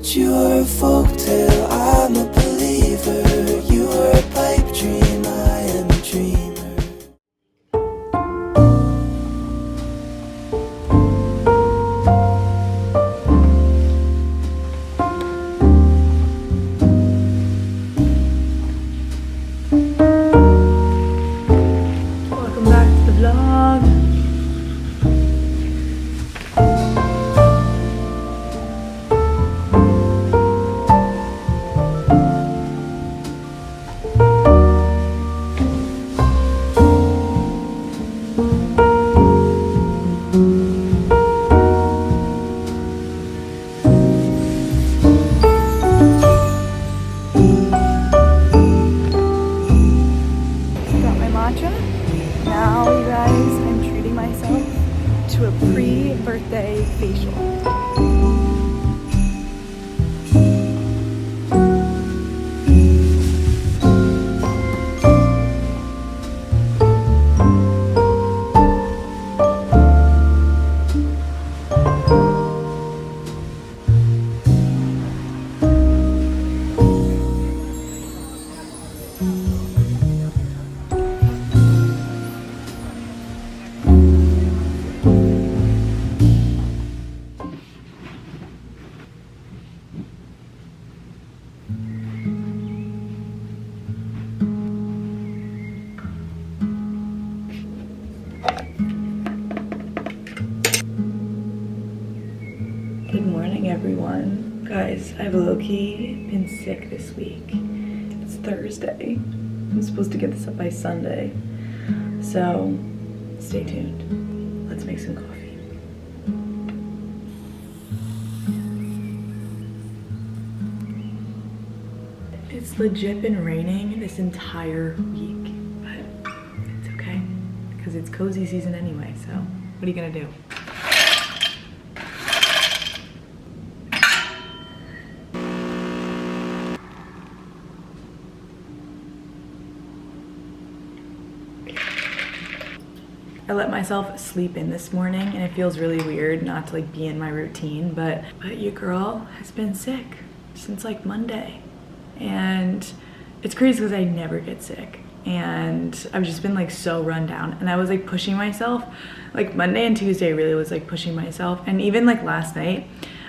But you are a folktale, I'm a believer. You are a pipe dream, I am a dreamer. Welcome back to the vlog. Now, you guys, I'm treating myself to a pre-birthday facial. Good morning, everyone. Guys, I've low-key been sick this week. It's Thursday. I'm supposed to get this up by Sunday. So, stay tuned. Let's make some coffee. It's legit been raining this entire week, but it's okay, because it's cozy season anyway, so what are you gonna do? I let myself sleep in this morning and it feels really weird not to like be in my routine, but your girl has been sick since like Monday. And it's crazy because I never get sick. And I've just been like so run down, and I was like pushing myself. Like Monday and Tuesday really was like pushing myself. And even like last night,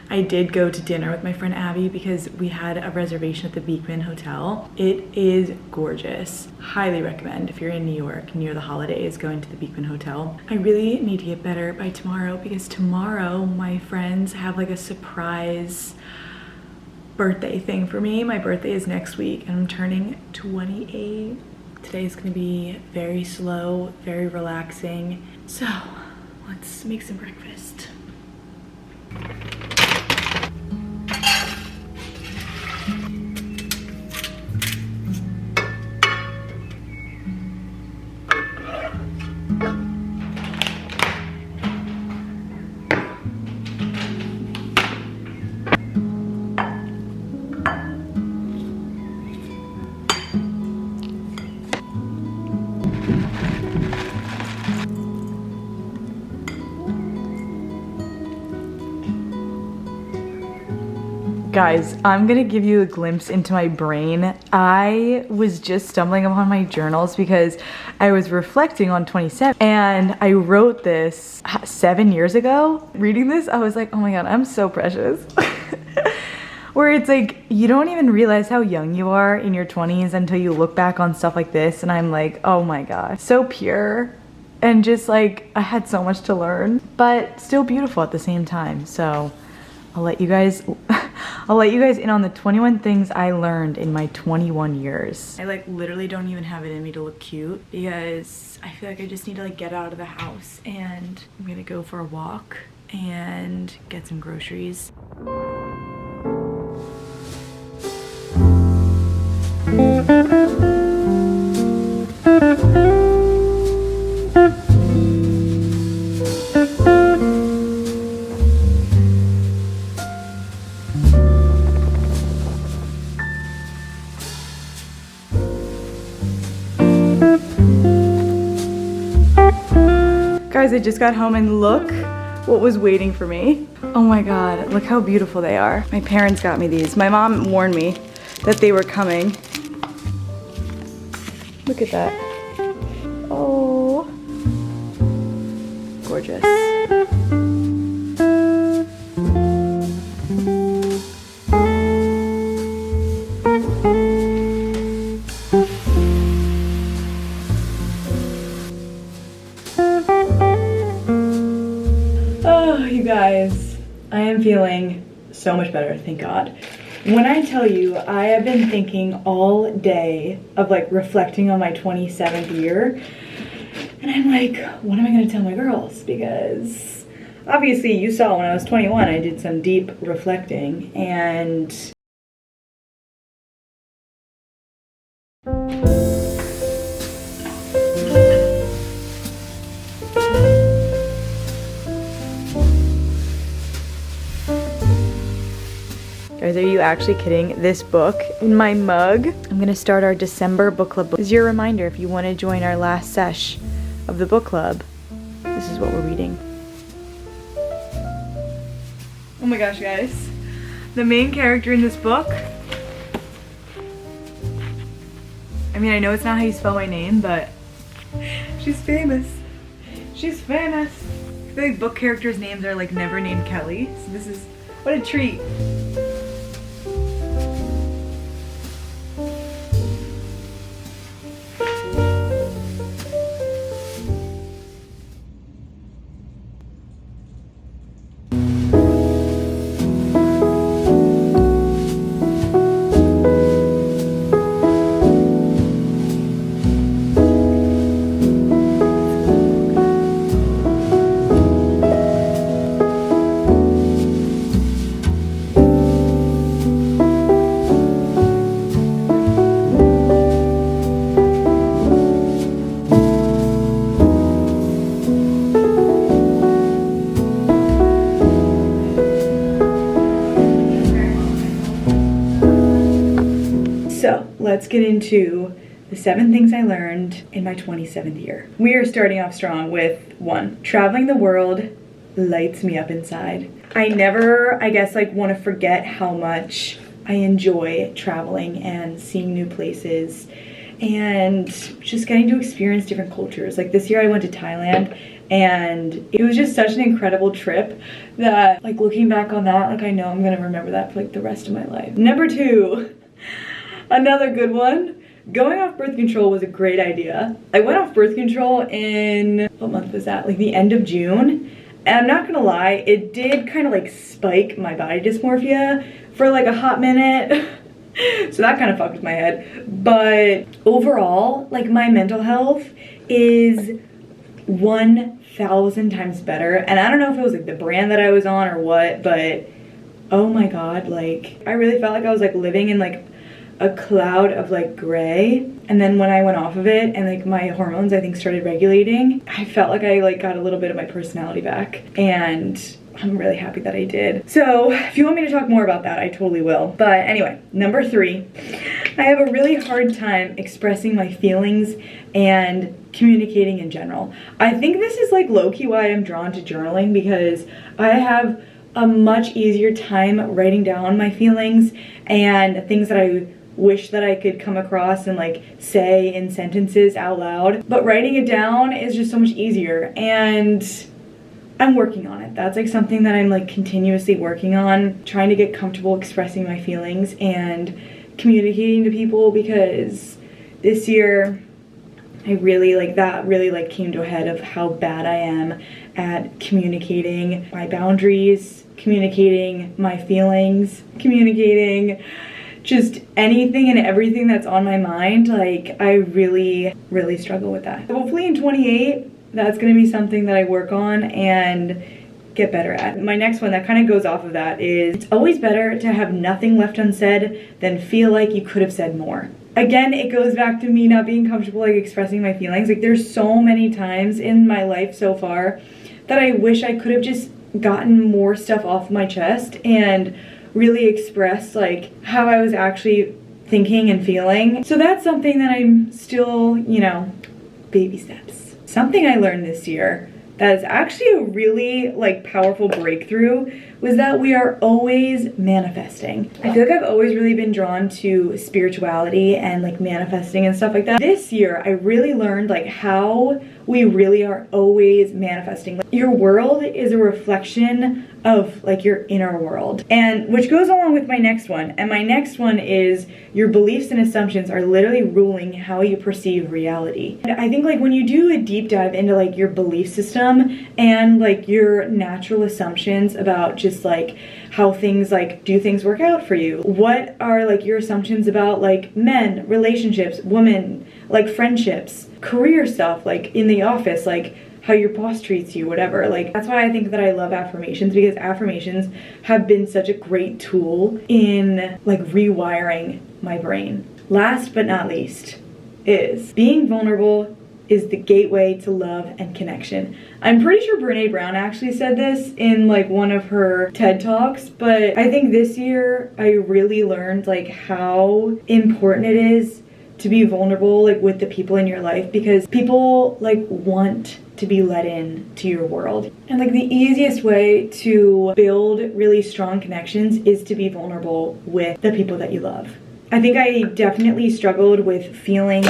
I did go to dinner with my friend Abby because we had a reservation at the Beekman Hotel. It is gorgeous. Highly recommend if you're in New York near the holidays going to the Beekman Hotel. I really need to get better by tomorrow because tomorrow my friends have like a surprise birthday thing for me. My birthday is next week and I'm turning 28. Today is gonna be very slow, very relaxing. So let's make some breakfast. Guys, I'm gonna give you a glimpse into my brain. I was just stumbling upon my journals because I was reflecting on 27 and I wrote this 7 years ago. Reading this, I was like, oh my God, I'm so precious. Where it's like, you don't even realize how young you are in your 20s until you look back on stuff like this, and I'm like, oh my God, so pure. And just like, I had so much to learn, but still beautiful at the same time. So I'll let you guys in on the 21 things I learned in my 21 years. I like literally don't even have it in me to look cute because I feel like I just need to like get out of the house, and I'm gonna go for a walk and get some groceries. Guys, I just got home and look what was waiting for me. Oh my God, look how beautiful they are. My parents got me these. My mom warned me that they were coming. Look at that. Oh, gorgeous. Oh, you guys, I am feeling so much better, thank God. When I tell you, I have been thinking all day of like reflecting on my 27th year, and I'm like, what am I gonna tell my girls? Because obviously you saw when I was 21, I did some deep reflecting, and guys, are you actually kidding? This book in my mug. I'm gonna start our December book club. This is your reminder if you want to join our last sesh of the book club. This is what we're reading. Oh my gosh, guys. The main character in this book. I mean, I know it's not how you spell my name, but she's famous. She's famous. I feel like book characters' names are like never named Kelly. So this is, what a treat. So let's get into the 7 things I learned in my 27th year. We are starting off strong with 1. Traveling the world lights me up inside. I never, I guess, like want to forget how much I enjoy traveling and seeing new places and just getting to experience different cultures. Like this year I went to Thailand and it was just such an incredible trip that like looking back on that, like I know I'm gonna remember that for like the rest of my life. Number 2, another good one. Going off birth control was a great idea. I went off birth control in, what month was that? Like the end of June. And I'm not gonna lie, it did kind of like spike my body dysmorphia for like a hot minute. So that kind of fucked with my head. But overall, like my mental health is 1,000 times better. And I don't know if it was like the brand that I was on or what, but oh my God, like I really felt like I was like living in like a cloud of like gray. And then when I went off of it and like my hormones I think started regulating, I felt like I like got a little bit of my personality back, and I'm really happy that I did. So if you want me to talk more about that, I totally will. But anyway, number 3, I have a really hard time expressing my feelings and communicating in general. I think this is like low-key why I'm drawn to journaling, because I have a much easier time writing down my feelings and things that I wish that I could come across and like say in sentences out loud. But writing it down is just so much easier, and I'm working on it. That's like something that I'm like continuously working on, trying to get comfortable expressing my feelings and communicating to people, because this year I really like that really like came to a head of how bad I am at communicating my boundaries, communicating my feelings, communicating just anything and everything that's on my mind. Like I really struggle with that. Hopefully in 28 that's gonna be something that I work on and get better at. My next one that kind of goes off of that is, it's always better to have nothing left unsaid than feel like you could have said more. Again, it goes back to me not being comfortable like expressing my feelings. Like there's so many times in my life so far that I wish I could have just gotten more stuff off my chest and really express like how I was actually thinking and feeling. So that's something that I'm still, you know, baby steps. Something I learned this year that is actually a really like powerful breakthrough was that we are always manifesting. I feel like I've always really been drawn to spirituality and like manifesting and stuff like that. This year, I really learned like how we really are always manifesting. Like, your world is a reflection of like your inner world, and which goes along with my next one. And my next one is your beliefs and assumptions are literally ruling how you perceive reality. And I think like when you do a deep dive into like your belief system and like your natural assumptions about just like how things like do things work out for you, what are like your assumptions about like men, relationships, women, like friendships, career stuff, like in the office, like how your boss treats you, whatever. Like that's why I think that I love affirmations, because affirmations have been such a great tool in like rewiring my brain. Last but not least is being vulnerable is the gateway to love and connection. I'm pretty sure Brene Brown actually said this in like one of her TED Talks, but I think this year I really learned like how important it is to be vulnerable like with the people in your life, because people like want to be let in to your world. And like the easiest way to build really strong connections is to be vulnerable with the people that you love. I think I definitely struggled with feeling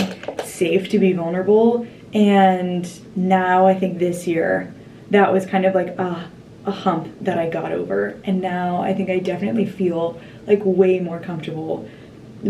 safe to be vulnerable, and now I think this year that was kind of like a hump that I got over, and now I think I definitely feel like way more comfortable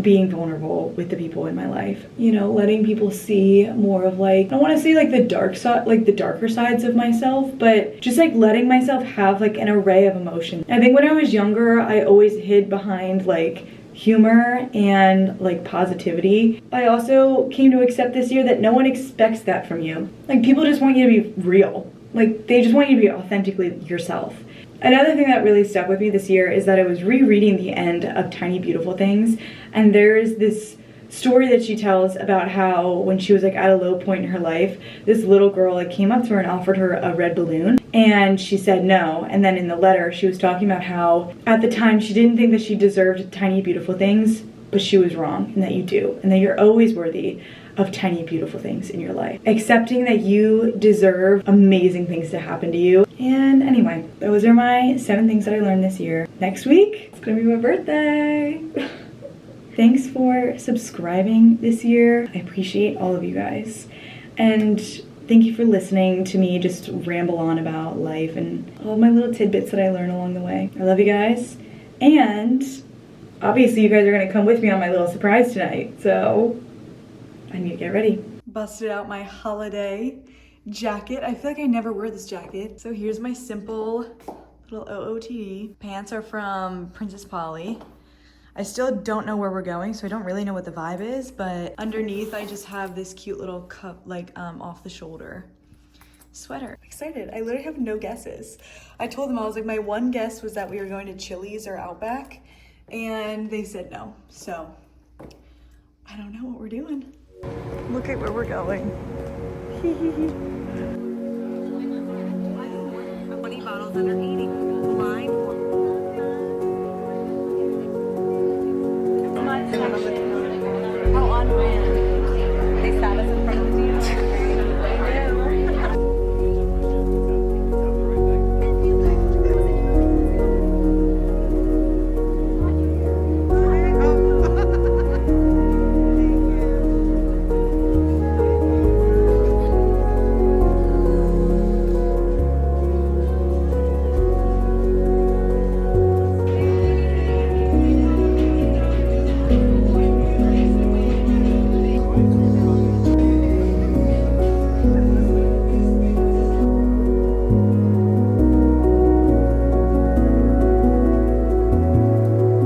being vulnerable with the people in my life. You know, letting people see more of like, I don't want to say like the dark side, like the darker sides of myself, but just like letting myself have like an array of emotions. I think when I was younger, I always hid behind like humor and like positivity. I also came to accept this year that no one expects that from you. Like people just want you to be real. Like they just want you to be authentically yourself. Another thing that really stuck with me this year is that I was rereading the end of Tiny Beautiful Things, and there's this story that she tells about how when she was like at a low point in her life, this little girl like came up to her and offered her a red balloon, and she said no. And then in the letter she was talking about how at the time she didn't think that she deserved tiny beautiful things, but she was wrong, and that you do, and that you're always worthy of tiny beautiful things in your life. Accepting that you deserve amazing things to happen to you. And anyway, those are my 7 things that I learned this year. Next week, it's gonna be my birthday. Thanks for subscribing this year. I appreciate all of you guys. And thank you for listening to me just ramble on about life and all my little tidbits that I learn along the way. I love you guys. And obviously you guys are gonna come with me on my little surprise tonight, so I need to get ready. Busted out my holiday jacket. I feel like I never wear this jacket. So here's my simple little OOTD. Pants are from Princess Polly. I still don't know where we're going, so I don't really know what the vibe is, but underneath I just have this cute little cup, like off the shoulder sweater. I'm excited. I literally have no guesses. I told them, I was like, my one guess was that we were going to Chili's or Outback, and they said no. So I don't know what we're doing. Look at where we're going. 20 bottles under 80.